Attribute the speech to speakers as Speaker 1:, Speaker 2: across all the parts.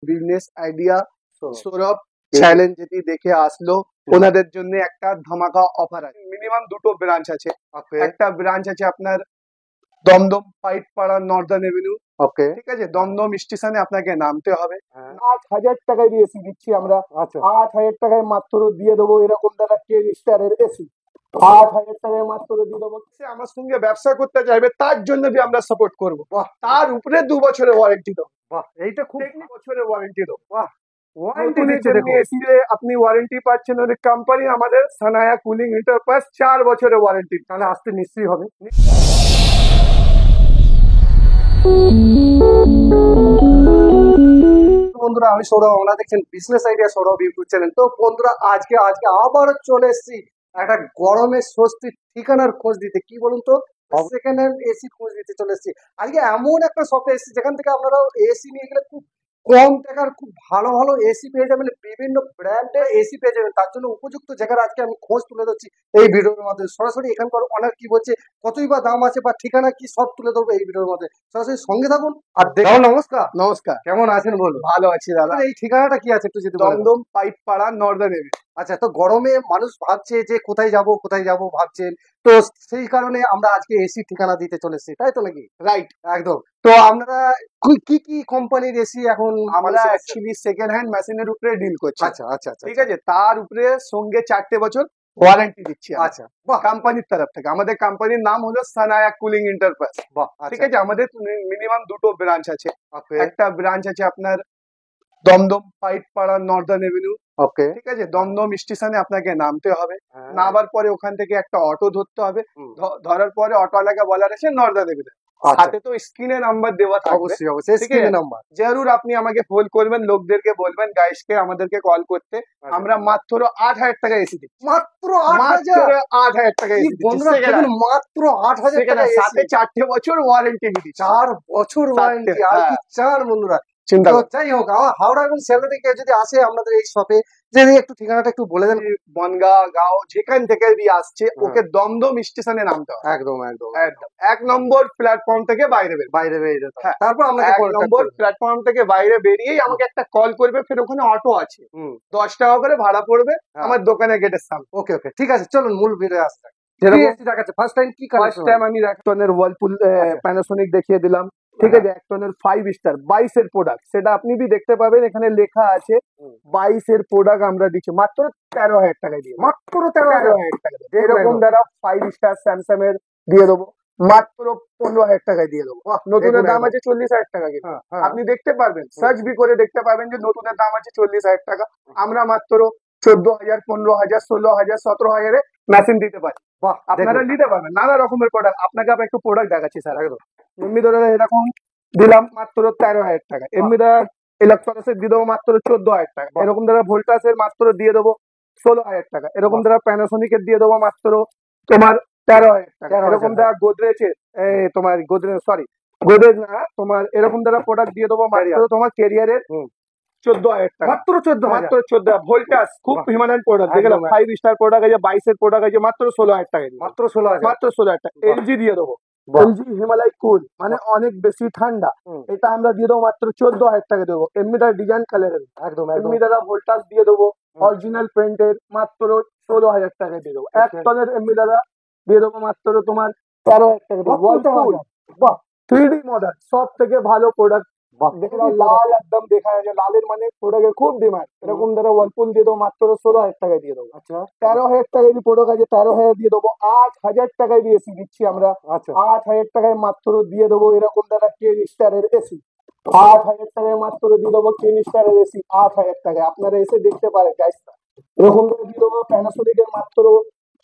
Speaker 1: Business idea Sourav challenge যেটি দেখে আসলো ওনাদের জন্য একটা ধামাকা অফার আছে। মিনিমাম দুটো ব্রাঞ্চ আছে। একটা ব্রাঞ্চ আছে আপনার দমদম পাইটপাড়া নর্দার্ন এভিনিউ।
Speaker 2: ওকে,
Speaker 1: ঠিক আছে, দমদম স্টেশনে আপনাকে নামতে হবে।
Speaker 2: হ্যাঁ।
Speaker 1: 8,000 টাকায় এসি দিচ্ছি আমরা।
Speaker 2: আচ্ছা,
Speaker 1: 8,000 টাকায় মাত্র দিয়ে দেবো এরকম দাদা টেন স্টারের এসি। 8,000 টাকায় মাত্র দিয়ে দেবো। সে আমার সঙ্গে ব্যবসা করতে চাইবে তার জন্য भी আমরা সাপোর্ট করবো।
Speaker 2: বাহ,
Speaker 1: তার উপরে 2 বছরের ওয়ারেন্টি দেবো।
Speaker 2: বাহ, এইটা খুব
Speaker 1: বছরের ওয়ারেন্টি দেবো।
Speaker 2: বাহ, ওয়ারেন্টি
Speaker 1: নতুনের
Speaker 2: দিচ্ছে
Speaker 1: জন্য
Speaker 2: দেখো।
Speaker 1: এসি তে আপনি ওয়ারেন্টি পাচ্ছেন। ওদের কোম্পানি আমাদের সানায়া কুলিং এন্টারপ্রাইজ 4 বছরের ওয়ারেন্টি।
Speaker 2: তাহলে আসতে নিশ্চয়ই হবে। বন্ধুরা, আমি সৌরভ, আপনারা দেখছেন business idea Sourav YouTube channel. তো বন্ধুরা, আজকে আবারও চলে এসেছি একটা গরমের স্বস্তির ঠিকানার খোঁজ দিতে। কি বলুন তো, সেকেন্ড হ্যান্ড এসি খোঁজ দিতে চলে এসেছি। আজকে এমন একটা শপে এসেছি যেখান থেকে আপনারা এসি নিয়ে গেলে খুব কম টাকার খুব ভালো ভালো এসি পেয়ে যাবেন, বিভিন্ন ব্র্যান্ডের এসি পেয়ে যাবেন। তার জন্য উপযুক্ত জায়গার আজকে আমি খোঁজ তুলে ধরছি এই ভিডিওর মধ্যে। সরাসরি এখানকার অনার কি বলছে, কতই বা দাম আছে বা ঠিকানা কি, সব তুলে ধরবো এই ভিডিওর মধ্যে। সরাসরি সঙ্গে থাকুন আর দেখুন। নমস্কার।
Speaker 1: নমস্কার,
Speaker 2: কেমন আছেন বলুন?
Speaker 1: ভালো আছি দাদা।
Speaker 2: আপনার এই ঠিকানাটা কি আছে একটু যদি বলেন।
Speaker 1: দমদম পাইটপাড়া নর্দার্ন এভিনিউ।
Speaker 2: আচ্ছা, তো গরমে মানুষ ভাবছে যে কোথায় যাব ভাবছেন, তো সেই কারণে আমরা আজকে এসি ঠিকানা দিতে চলে এসেছি, তাই তো নাকি?
Speaker 1: রাইট,
Speaker 2: একদম। তো আপনারা কি কি কোম্পানির এসি এখন
Speaker 1: আমরা অ্যাকচুয়ালি সেকেন্ড হ্যান্ড মেশিনের উপরে ডিল করছি।
Speaker 2: আচ্ছা আচ্ছা আচ্ছা,
Speaker 1: ঠিক আছে, তার উপরে সঙ্গে 4টে বছর ওয়ারেন্টি দিচ্ছি।
Speaker 2: আচ্ছা, বাহ
Speaker 1: কোম্পানির তরফ থেকে। আমাদের কোম্পানির নাম হলো সানায়া কুলিং এন্টারপ্রাইজ।
Speaker 2: বাহ,
Speaker 1: ঠিক
Speaker 2: আচ্ছা,
Speaker 1: আছে, আমাদের মিনিমাম দুটো ব্রাঞ্চ আছে।
Speaker 2: ওকে
Speaker 1: একটা ব্রাঞ্চ আছে আপনার দমদম পাইটপাড়া নর্দার্ন এভিনিউ।
Speaker 2: ওকে,
Speaker 1: ঠিক আছে, দমদম স্টেশনে আপনাকে নামতে হবে।
Speaker 2: হ্যাঁ,
Speaker 1: নামার পরে ওখান থেকে একটা অটো ধরতে হবে।
Speaker 2: হুম,
Speaker 1: ধরার পরে অটোওয়ালাকে বলার আছে নর্দার্ন এভিনিউ।
Speaker 2: আচ্ছা,
Speaker 1: সাথে তো স্ক্রিনে নাম্বার দেওয়া থাকবে।
Speaker 2: অবশ্যই অবশ্যই
Speaker 1: ঠিক
Speaker 2: স্ক্রিনে
Speaker 1: আছে,
Speaker 2: নাম্বার।
Speaker 1: জরুর আপনি আমাকে ফোন করবেন, লোকদেরকে বলবেন গাইসকে আমাদেরকে কল করতে। আমরা মাত্র 8,000 টাকা এসি দিচ্ছি।
Speaker 2: মাত্র
Speaker 1: মাত্র
Speaker 2: 8,000?
Speaker 1: 8,000 টাকা এসি দিচ্ছি।
Speaker 2: বন্ধুরা দেখুন, মাত্র 8,000 টাকা
Speaker 1: সাথে
Speaker 2: এসি,
Speaker 1: 4টে বছর ওয়ারেন্টি দিচ্ছি।
Speaker 2: 4 বছর ওয়ারেন্টি। আর কি চান বন্ধুরা?
Speaker 1: চিন্তা
Speaker 2: তো
Speaker 1: করুন।
Speaker 2: যাই হোক, আমার হাওড়া এবং শিয়ালদা থেকে কেউ যদি আসে আপনাদের এই শপে, যে একটু ঠিকানাটা একটু বলে দেন।
Speaker 1: বনগা গাঁও যেখান থেকে আসছে
Speaker 2: হ্যাঁ।
Speaker 1: ওকে দমদম স্টেশনে নামতে হবে।
Speaker 2: একদম একদম
Speaker 1: একদম 1 নম্বর প্ল্যাটফর্ম থেকে বাইরে বেরোবে।
Speaker 2: বাইরে বেরিয়ে যেতে হবে।
Speaker 1: হ্যাঁ,
Speaker 2: তারপর আপনাকে
Speaker 1: 1
Speaker 2: contact
Speaker 1: নম্বর
Speaker 2: করবে।
Speaker 1: প্ল্যাটফর্ম থেকে বাইরে বেরিয়েই আমাকে একটা কল করবে। ফের ওখানে অটো আছে,
Speaker 2: হুম,
Speaker 1: 10 টাকা করে ভাড়া পড়বে
Speaker 2: হ্যাঁ।
Speaker 1: আমার দোকানের গেটের সামনে।
Speaker 2: ওকে ওকে, ঠিক আছে, চলুন মূল ভিডিও আসতে।
Speaker 1: যেরকম
Speaker 2: এসি দেখাচ্ছে ফার্স্ট টাইম, কি
Speaker 1: ফার্স্ট টাইম আমি এক টনের ওয়ার্লপুল
Speaker 2: আচ্ছা।
Speaker 1: প্যানাসোনিক দেখিয়ে দিলাম। ঠিক আছে, 1 টনের 5 স্টার 22 এর প্রোডাক্ট, সেটা আপনি भी দেখতে পাবেন। এখানে লেখা আছে 22 এর প্রোডাক্ট আমরা দিচ্ছি মাত্র 13,000 টাকায় দিয়ে।
Speaker 2: মাত্র 13,000
Speaker 1: টাকা দিয়ে।
Speaker 2: দেখুন
Speaker 1: এরকম
Speaker 2: একদম।
Speaker 1: দ্বারা 5 স্টার স্যামসাং এর দিয়ে দেবো মাত্র 15,000 টাকায় দিয়ে দেবো। নতুনের
Speaker 2: দেখুন
Speaker 1: দাম
Speaker 2: একদম।
Speaker 1: আছে 40,000 টাকা কিন্তু।
Speaker 2: হ্যাঁ, হ্যাঁ।
Speaker 1: আপনি দেখতে পারবেন, সার্চ भी করে দেখতে পাবেন যে নতুনের দাম আছে 40,000 টাকা। আমরা মাত্র 14,000 15,000 16,000 17,000 এ মেশিন দিতে পারি।
Speaker 2: বাহ,
Speaker 1: আপনারা
Speaker 2: দেখুন।
Speaker 1: নিতে পারবেন নানা রকমের প্রোডাক্ট। আপনাকে আবার একটু প্রোডাক্ট দেখাচ্ছি স্যার। একদম এমনি ধরে এরকম দিলাম মাত্র 13,000 টাকা। এমনি ধর ইলেকট্রনিক্সের দিয়ে দেবো মাত্র 14,000 টাকা।
Speaker 2: বাহ।
Speaker 1: এরকম ধরা ভোল্টাসের মাত্র দিয়ে দেবো 16,000 টাকা। এরকম
Speaker 2: বাহ।
Speaker 1: ধরা প্যানাসোনিকের দিয়ে দেবো মাত্র তোমার 13,000 টাকা।
Speaker 2: 13,000
Speaker 1: এরকম ধরা গোদরেজের তোমার গোদরেজ না, তোমার এরকম ধরা প্রোডাক্ট দিয়ে দেবো মাত্র
Speaker 2: Carrier।
Speaker 1: তোমার ক্যারিয়ারের
Speaker 2: হুম।
Speaker 1: 14,000 টাকা।
Speaker 2: মাত্র 14,000।
Speaker 1: মাত্র 14 ভোল্টাস খুব
Speaker 2: বাহ।
Speaker 1: হিমালয়ান প্রোডাক্ট
Speaker 2: একদম,
Speaker 1: দেখলাম। 5 স্টার প্রোডাক্ট আছে, 22 এর প্রোডাক্ট আছে মাত্র 16,000 টাকা।
Speaker 2: মাত্র 16,000।
Speaker 1: মাত্র 16,000 টাকা।
Speaker 2: বাহ।
Speaker 1: এলজি দিয়ে দেবো।
Speaker 2: বাহ।
Speaker 1: এলজি হিমালয় কুল, মানে অনেক বেশি ঠান্ডা।
Speaker 2: হুম।
Speaker 1: এটা আমরা দিয়ে দেবো মাত্র 14,000 টাকা দেবো। এমনি তার ডিজাইন কালারের।
Speaker 2: একদম একদম।
Speaker 1: এমনি দ্বারা ভোল্টাস দিয়ে দেবো
Speaker 2: হুম।
Speaker 1: অরিজিনাল প্রিন্টের মাত্র 16,000 টাকা দিয়ে দেবো। 1
Speaker 2: Okay।
Speaker 1: টনের এমনি দ্বারা দিয়ে দেবো মাত্র তোমার 13,000 টাকা দেবো।
Speaker 2: মাত্র
Speaker 1: ওয়ার্লপুল
Speaker 2: 13,000। বাহ,
Speaker 1: 3D মডেল সব থেকে ভালো প্রোডাক্ট।
Speaker 2: বাহ,
Speaker 1: দেখলাম লাল একদম দেখা যাচ্ছে, লালের মানে প্রোডাক্টের খুব ডিমান্ড। এরকম দ্বারা ওয়ার্লপুল দিয়ে দেবো মাত্র 16,000 টাকা দিয়ে দেবো।
Speaker 2: আচ্ছা
Speaker 1: 13,000 টাকায় প্রোডাক্ট আছে, 13,000 দিয়ে দেবো। 8,000 টাকায় দিয়ে এসি দিচ্ছি আমরা।
Speaker 2: আচ্ছা,
Speaker 1: 8,000 টাকায় মাত্র দিয়ে দেবো এরকম দ্বারা 10 স্টারের এসি। 8,000 টাকায় মাত্র দিয়ে দেবো 10 স্টারের এসি। 8,000 টাকায় আপনারা এসে দেখতে পারেন গাইস। এরকম করে দিয়ে দেবো প্যানাসোনিকের মাত্র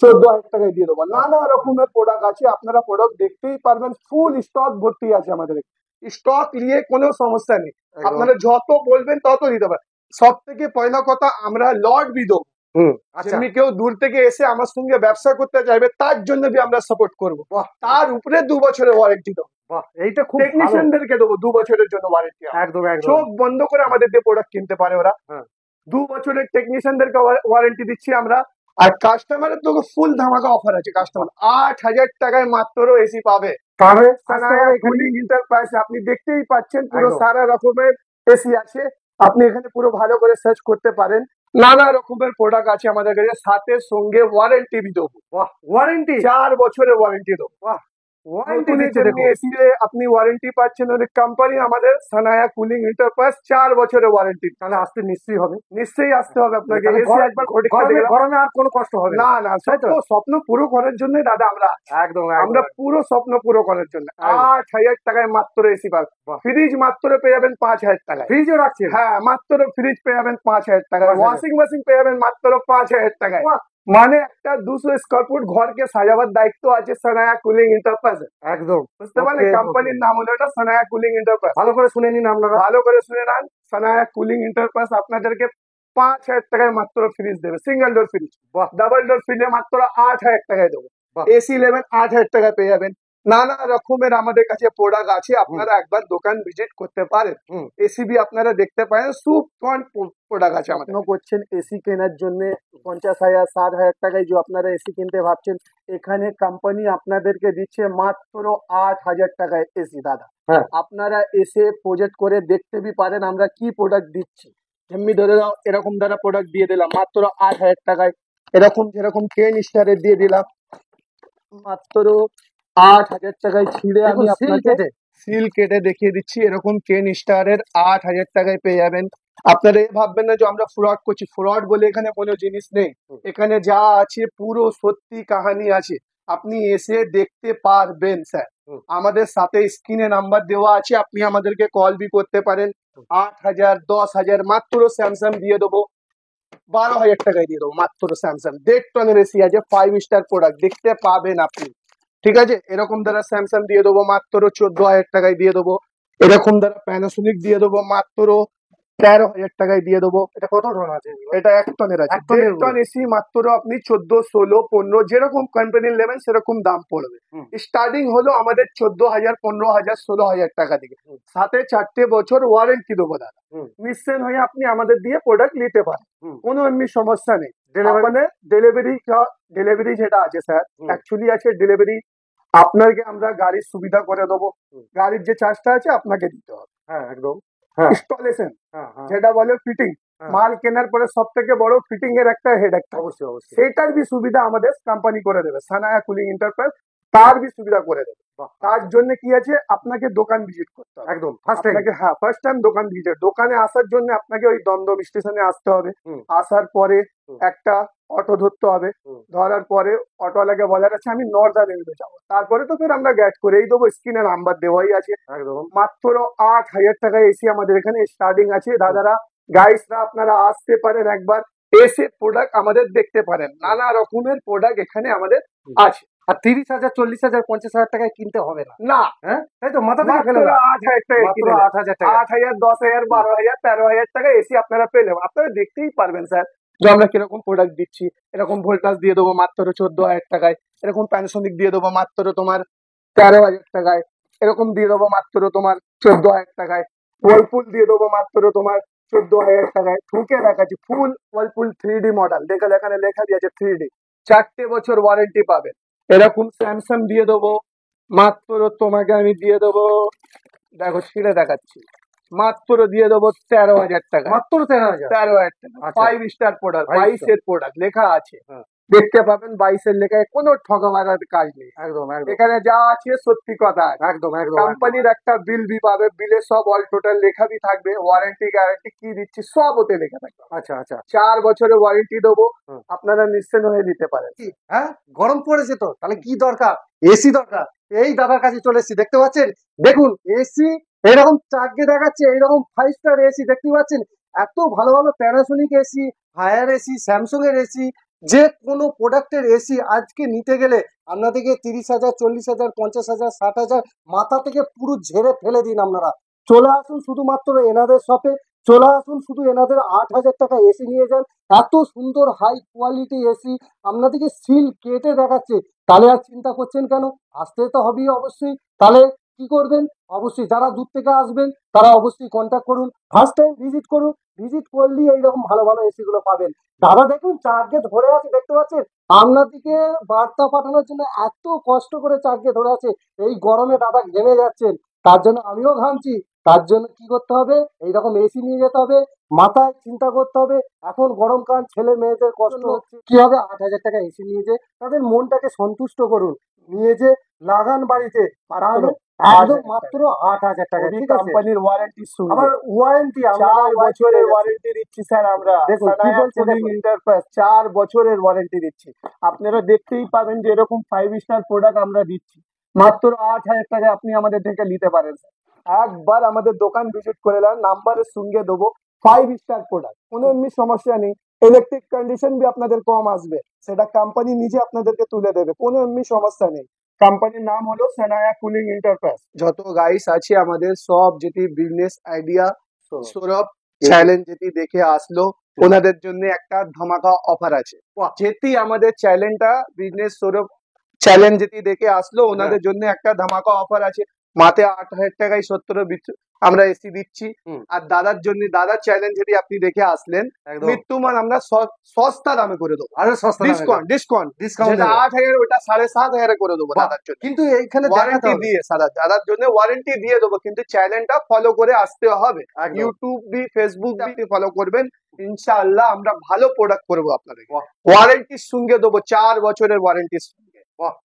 Speaker 1: 14,000 টাকায় দিয়ে দেবো। নানা রকমের প্রোডাক্ট আছে, আপনারা প্রোডাক্ট দেখতেই পারবেন। ফুল স্টক ভর্তি আছে আমাদের। স্টক নিয়ে কোনো সমস্যা নেই।
Speaker 2: একদম।
Speaker 1: আপনারা যত বলবেন তত দিতে পারেন। সব থেকে পয়লা কথা, আমরা লট বি দেবো।
Speaker 2: হুম, আচ্ছা,
Speaker 1: যেমনি কেউ দূর থেকে এসে আমার সঙ্গে ব্যবসা করতে চাইবে তার জন্য भी আমরা সাপোর্ট করবো।
Speaker 2: বাহ,
Speaker 1: তার উপরে 2 বছরের ওয়ারেন্টি দেবো।
Speaker 2: বাহ, এইটা খুব ভালো।
Speaker 1: টেকনিশিয়ানদেরকে দেবো 2 বছরের জন্য ওয়ারেন্টি।
Speaker 2: একদম একদম।
Speaker 1: চোখ বন্ধ করে আমাদের দিয়ে প্রোডাক্ট কিনতে পারে ওরা।
Speaker 2: হ্যাঁ।
Speaker 1: 2 বছরের টেকনিশিয়ানদেরকে ওয়ারেন্টি দিচ্ছি আমরা। আর কাস্টমারের তো ফুল ধামাকা অফার আছে। কাস্টমার 8,000 টাকায় মাত্র এসি পাবে।
Speaker 2: পাবে
Speaker 1: সানায়া কুলিং এন্টারপ্রাইজ আপনি দেখতেই পাচ্ছেন পুরো
Speaker 2: একদম।
Speaker 1: সারা রকমের এসি আছে। আপনি এখানে পুরো ভালো করে সার্চ করতে পারেন, নানা রকমের প্রোডাক্ট আছে আমাদের কাছে, সাথে সঙ্গে ওয়ারেন্টি দেবো,
Speaker 2: বাহ, ওয়ারেন্টি,
Speaker 1: 4 বছরের ওয়ারেন্টি দেবো।
Speaker 2: বাহ, ওয়ারেন্টি
Speaker 1: নতুন
Speaker 2: দিচ্ছে
Speaker 1: যেমনি
Speaker 2: দেখুন।
Speaker 1: এসি আপনি ওয়ারেন্টি পাচ্ছেন, ওই কোম্পানি আমাদের সানায়া কুলিং এন্টারপ্রাইজ 4 বছরের ওয়ারেন্টি।
Speaker 2: তাহলে আসতে নিশ্চয়ই হবে।
Speaker 1: নিশ্চয়ই আসতে হবে আপনাকে,
Speaker 2: তাহলে
Speaker 1: এসে একবার পরীক্ষা
Speaker 2: গরমে
Speaker 1: দেখলাম।
Speaker 2: গরমে আর কোনো কষ্ট হবে না।
Speaker 1: না না,
Speaker 2: তাই তো?
Speaker 1: স্বপ্ন পুরো করার জন্যই দাদা আমরা আছি।
Speaker 2: একদম
Speaker 1: আমরা
Speaker 2: একদম
Speaker 1: পুরো স্বপ্ন পুরো করার জন্য
Speaker 2: একদম।
Speaker 1: 8,000 টাকায় মাত্র এসি পাবেন।
Speaker 2: বাহ।
Speaker 1: ফ্রিজ মাত্র পেয়ে যাবেন 5,000 টাকায়।
Speaker 2: ফ্রিজও রাখছেন?
Speaker 1: হ্যাঁ, মাত্র ফ্রিজ পেয়ে যাবেন 5,000 টাকায়।
Speaker 2: 5,000
Speaker 1: ওয়াশিং মেশিন পেয়ে যাবেন মাত্র 5,000 টাকায়।
Speaker 2: বাহ,
Speaker 1: মানে একটা 200 স্কোয়ার ফুট ঘরকে সাজাবার দায়িত্ব আছে সানায়া কুলিং এন্টারপ্রাইজ।
Speaker 2: একদম।
Speaker 1: বুঝতে পারলেন,
Speaker 2: ওকে,
Speaker 1: কোম্পানির
Speaker 2: ওকে।
Speaker 1: নাম হলো এটা সানায়া কুলিং এন্টারপ্রাইজ।
Speaker 2: ভালো করে শুনে নিন আপনারা।
Speaker 1: ভালো করে শুনে নেন, সানায়া কুলিং এন্টারপ্রাইজ আপনাদেরকে 5,000 টাকায় মাত্র ফ্রিজ দেবে, সিঙ্গেল ডোর ফ্রিজ।
Speaker 2: বাহ,
Speaker 1: ডাবল ডোর ফ্রিজে মাত্র 8,000 টাকায় দেবো।
Speaker 2: বাহ।
Speaker 1: এসি নেবেন 8,000 টাকায় পেয়ে যাবেন। নানা রকমের আমাদের কাছে প্রোডাক্ট আছে, আপনারা একবার দোকান ভিজিট করতে পারেন।
Speaker 2: হুম।
Speaker 1: এসিবি আপনারা দেখতে পারেন, সুপার প্রোডাক্ট আছে আমাদের।
Speaker 3: স্বপ্ন করছেন এসি কেনার জন্য 50,000 60,000 টাকায়, যে আপনারা এসি কিনতে ভাবছেন, এখানে কোম্পানি আপনাদেরকে দিচ্ছে মাত্র 8,000 টাকায় এসি দাদা।
Speaker 2: হ্যাঁ।
Speaker 3: আপনারা এসে প্রজেক্ট করে দেখতে বি পারেন আমরা কি প্রোডাক্ট দিচ্ছি।
Speaker 1: এমনি ধরে নাও, এরকম দ্বারা প্রোডাক্ট দিয়ে দিলাম মাত্র 8,000 টাকায়। এরকম যেরকম 10 স্টারের দিয়ে দিলাম মাত্র 8,000 টাকায়। ছিঁড়ে
Speaker 2: দেখুন,
Speaker 1: আমি
Speaker 2: সিল
Speaker 1: আপনাকে
Speaker 2: কেটে।
Speaker 1: সিল কেটে দেখিয়ে দিচ্ছি, এরকম 10 স্টারের 8,000 টাকায় পেয়ে যাবেন। আপনারা এই ভাববেন না যে আমরা ফ্রড করছি, ফ্রড বলে এখানে কোনো জিনিস নেই।
Speaker 2: হুম।
Speaker 1: এখানে যা আছে পুরো সত্যি কাহানি আছে, আপনি এসে দেখতে পারবেন স্যার।
Speaker 2: হুম।
Speaker 1: আমাদের সাথে স্ক্রিনে নাম্বার দেওয়া আছে, আপনি আমাদেরকে কল বি করতে পারেন। 8,000 10,000 মাত্র স্যামসাং দিয়ে দেবো, 12,000 টাকায় দিয়ে দেবো মাত্র স্যামসাং। 1.5 টনের এসি আছে, 5 স্টার প্রোডাক্ট দেখতে পাবেন আপনি। ঠিক আছে, এরকম দ্বারা স্যামসাং দিয়ে দেবো মাত্র 14,000 টাকায় দিয়ে দেবো। এরকম দ্বারা প্যানাসোনিক দিয়ে দেবো মাত্র 13,000 টাকায় দিয়ে দেবো।
Speaker 2: এটা কত টন আছে এগুলো?
Speaker 1: এটা 1 টনের আছে।
Speaker 2: 1 টনের
Speaker 1: 1.5 টন এসি মাত্র আপনি 14, 16, 15 যেরকম কোম্পানির নেবেন সেরকম দাম পড়বে।
Speaker 2: হুম।
Speaker 1: স্টার্টিং হলো আমাদের 14,000, 15,000, 16,000 টাকা থেকে।
Speaker 2: হুম।
Speaker 1: সাথে 4টে বছর ওয়ারেন্টি দেবো দাদা।
Speaker 2: হুম।
Speaker 1: নিশ্চিন্ত হয়ে আপনি আমাদের দিয়ে প্রোডাক্ট নিতে পারেন,
Speaker 2: হুম।
Speaker 1: কোনো এমনি সমস্যা নেই।
Speaker 2: Delivery?
Speaker 1: মানে ডেলিভারি যেটা আছে স্যার,
Speaker 2: হুম।
Speaker 1: অ্যাকচুয়ালি আছে ডেলিভারি, আপনাকে আমরা গাড়ির সুবিধা করে দেবো।
Speaker 2: হুম।
Speaker 1: গাড়ির যে চার্জটা আছে আপনাকে দিতে হবে।
Speaker 2: হ্যাঁ, একদম। হ্যাঁ,
Speaker 1: ইনস্টলেশন
Speaker 2: হ্যাঁ, হ্যাঁ।
Speaker 1: যেটা বলে ফিটিং,
Speaker 2: হ্যাঁ।
Speaker 1: মাল কেনার পরে সব থেকে বড় ফিটিং এর একটা হেডেক থাকে,
Speaker 2: অবশ্যই, অবশ্যই।
Speaker 1: সেটার বি সুবিধা আমাদের কোম্পানি করে দেবে, সানায়া কুলিং এন্টারপ্রাইজ তার বি সুবিধা করে দেবে।
Speaker 2: বাহ,
Speaker 1: তার জন্য কি আছে, আপনাকে দোকান ভিজিট করতে হবে।
Speaker 2: একদম ফার্স্ট টাইম।
Speaker 1: আপনাকে হ্যাঁ, ফার্স্ট টাইম দোকান ভিজিট, দোকানে আসার জন্য আপনাকে ওই দমদম স্টেশনে আসতে হবে।
Speaker 2: হুম।
Speaker 1: আসার পরে
Speaker 2: হুম।
Speaker 1: একটা অটো ধরতে হবে।
Speaker 2: হুম।
Speaker 1: ধরার পরে অটোওয়ালাকে বলার আছে আমি নর্দা রেলওয়ে যাবো, তারপরে তো ফের আমরা গ্যাট করেই দেবো, স্ক্রিনে নাম্বার দেওয়াই আছে।
Speaker 2: একদম।
Speaker 1: মাত্র 8,000 টাকায় এসি আমাদের এখানে স্টার্টিং আছে দাদারা। গাইসরা আপনারা আসতে পারেন, একবার এসে প্রোডাক্ট আমাদের দেখতে পারেন, নানা রকমের প্রোডাক্ট এখানে আমাদের আছে।
Speaker 2: আর 30,000 40,000 50,000 টাকায় কিনতে হবে না।
Speaker 1: না,
Speaker 2: হ্যাঁ, তাই তো, মাথা থেকে
Speaker 1: মাত্র
Speaker 2: ফেলে দাও।
Speaker 1: 8,000 টাকায়
Speaker 2: মাত্র
Speaker 1: কিনে
Speaker 2: 8,000 টাকা।
Speaker 1: 8,000, 10,000, 12,000, 13,000 টাকা এসি আপনারা পেলে আপনারা দেখতেই পারবেন স্যার যে আমরা কিরকম প্রোডাক্ট দিচ্ছি। এরকম ভোল্টাস দিয়ে দেবো মাত্র 14,000 টাকায়। এরকম প্যানাসোনিক দিয়ে দেবো মাত্র তোমার 13,000 টাকায়। এরকম দিয়ে দেবো মাত্র তোমার 14,000 টাকায়। ওয়ার্লপুল দিয়ে দেবো মাত্র তোমার 14,000 টাকায়। ঠুকে দেখাচ্ছি, ফুল ওয়ার্লপুল 3D মডেল, দেখে এখানে লেখা দিয়েছে 3D, 4টে বছর ওয়ারেন্টি পাবেন। এরকম স্যামসাং দিয়ে দেবো মাত্র তোমাকে আমি দিয়ে দেবো, দেখো ছিঁড়ে দেখাচ্ছি, মাত্র দিয়ে দেবো 13,000 টাকা।
Speaker 2: মাত্র 13,000।
Speaker 1: 13,000 টাকা,
Speaker 2: আচ্ছা।
Speaker 1: 5 স্টার প্রোডাক্ট,
Speaker 2: 5
Speaker 1: 22-এর প্রোডাক্ট লেখা আছে।
Speaker 2: হ্যাঁ।
Speaker 1: দেখতে পাবেন 22-এর লেখায়, কোনো ঠকাবার কাজ নেই।
Speaker 2: একদম একদম
Speaker 1: এখানে যা আছে সত্যি কথা আছে।
Speaker 2: একদম একদম
Speaker 1: কোম্পানির একটা বিল বি পাবে, বিলে সব অল টোটাল লেখা বি থাকবে, ওয়ারেন্টি গ্যারান্টি কি দিচ্ছি সব ওতে লেখা থাকবে।
Speaker 2: আচ্ছা আচ্ছা।
Speaker 1: 4 বছরের ওয়ারেন্টি দেবো,
Speaker 2: হুম।
Speaker 1: আপনারা নিশ্চিন্ত হয়ে নিতে পারেন।
Speaker 2: কি? হ্যাঁ, গরম পড়েছে তো, তাহলে কি দরকার? এসি দরকার। এই দাদার কাছে চলে এসেছি, দেখতে পাচ্ছেন, দেখুন এসি এরকম চারটে দেখাচ্ছে, এইরকম 5 স্টার এসি দেখতে পাচ্ছেন, এত ভালো ভালো Panasonic AC, higher AC, Samsung এর এসি, যে কোনো প্রোডাক্টের এসি আজকে নিতে গেলে আপনাদেরকে 30,000 40,000 50,000 60,000 মাথা থেকে পুরো ঝেড়ে ফেলে দিন। আপনারা চলে আসুন শুধুমাত্র এনাদের শপে, চলে আসুন শুধু এনাদের 8,000 টাকা এসি নিয়ে যান। এত সুন্দর হাই কোয়ালিটি এসি আপনাদেরকে সিল কেটে দেখাচ্ছে, তাহলে আর চিন্তা করছেন কেন? আসতে তো হবেই অবশ্যই। তাহলে কি করবেন? অবশ্যই যারা দূর থেকে আসবেন তারা অবশ্যই কন্ট্যাক্ট করুন, ফার্স্ট টাইম ভিজিট করুন, ভিজিট করলেই এইরকম ভালো ভালো এসি গুলো পাবেন। দাদা দেখুন চার্জে ধরে আছে, দেখতে পাচ্ছেন, আপনাদেরকে বার্তা পাঠানোর জন্য এত কষ্ট করে চার্জে ধরে আছে। এই গরমে দাদা ঘেমে যাচ্ছেন, তার জন্য আমিও ঘামছি, তার জন্য কি করতে হবে, এইরকম এসি নিয়ে যেতে হবে, মাথায় চিন্তা করতে হবে। এখন গরমকাল, ছেলে মেয়েদের কষ্ট হচ্ছে, কি হবে, 8,000 টাকা এসি নিয়ে যে তাদের মনটাকে সন্তুষ্ট করুন, নিয়ে যে লাগান বাড়িতে, তাহলে একদম মাত্র 8,000 টাকা, ঠিক আছে?
Speaker 1: কোম্পানির ওয়ারেন্টির সঙ্গে
Speaker 2: আবার ওয়ারেন্টি
Speaker 1: 4 বছরের ওয়ারেন্টি দিচ্ছি স্যার আমরা।
Speaker 2: দেখুন, কি
Speaker 1: সানায়া
Speaker 2: বলছে
Speaker 1: কুলিং
Speaker 2: দেখুন।
Speaker 1: এন্টারপ্রাইজ 4 বছরের ওয়ারেন্টি দিচ্ছি। আপনারা দেখতেই পাবেন যে এরকম 5 স্টার প্রোডাক্ট আমরা দিচ্ছি মাত্র 8,000 টাকায়। আপনি আমাদের থেকে নিতে পারেন স্যার। একবার আমাদের দোকান ভিজিট করে নেন, নাম্বারের সঙ্গে দেবো 5 স্টার প্রোডাক্ট, কোনো এমনি সমস্যা নেই। ইলেকট্রিক কন্ডিশন भी আপনাদের কম আসবে, সেটা কোম্পানি নিজে আপনাদেরকে তুলে দেবে, কোনো এমনি সমস্যা নেই। কোম্পানির নাম হলো সানায়া কুলিং এন্টারপ্রাইজ। যত গাইস আছে আমাদের সব যেটি বিজনেস আইডিয়া সৌরভ চ্যালেঞ্জ যেটি দেখে আসলো, ওনাদের জন্য একটা ধামাকা অফার আছে। যেটি আমাদের চ্যালেঞ্জটা বিজনেস সৌরভ চ্যালেঞ্জ যেটি দেখে আসলো, ওনাদের জন্য একটা ধামাকা অফার আছে। মাত্র 8,000 টাকায় 70 আমরা এসি দিচ্ছি।
Speaker 2: হুম।
Speaker 1: আর দাদার জন্য, দাদার চ্যালেঞ্জ যদি আপনি দেখে আসলেন,
Speaker 2: একদম
Speaker 1: মৃত্যুমান আমরা সস্তা দামে করে দেবো।
Speaker 2: আরো সস্তা
Speaker 1: ডিসকাউন্ট ডিসকাউন্ট
Speaker 2: ডিসকাউন্ট
Speaker 1: যেটা 8,000 ওটা 7,500 করে দেবো
Speaker 2: বাহ।
Speaker 1: দাদার জন্য।
Speaker 2: কিন্তু এইখানে দেখাতে
Speaker 1: ওয়ারেন্টি
Speaker 2: হবে
Speaker 1: দিয়ে দাদার জন্য ওয়ারেন্টি দিয়ে দেবো, কিন্তু চ্যানেলটা ফলো করে আসতে হবে।
Speaker 2: একদম।
Speaker 1: ইউটিউব বি ফেসবুক আপনি ফলো করবেন, ইনশাআল্লাহ আমরা ভালো প্রোডাক্ট করবো আপনাদের।
Speaker 2: বাহ।
Speaker 1: ওয়ারেন্টির সঙ্গে দেবো, 4 বছরের ওয়ারেন্টির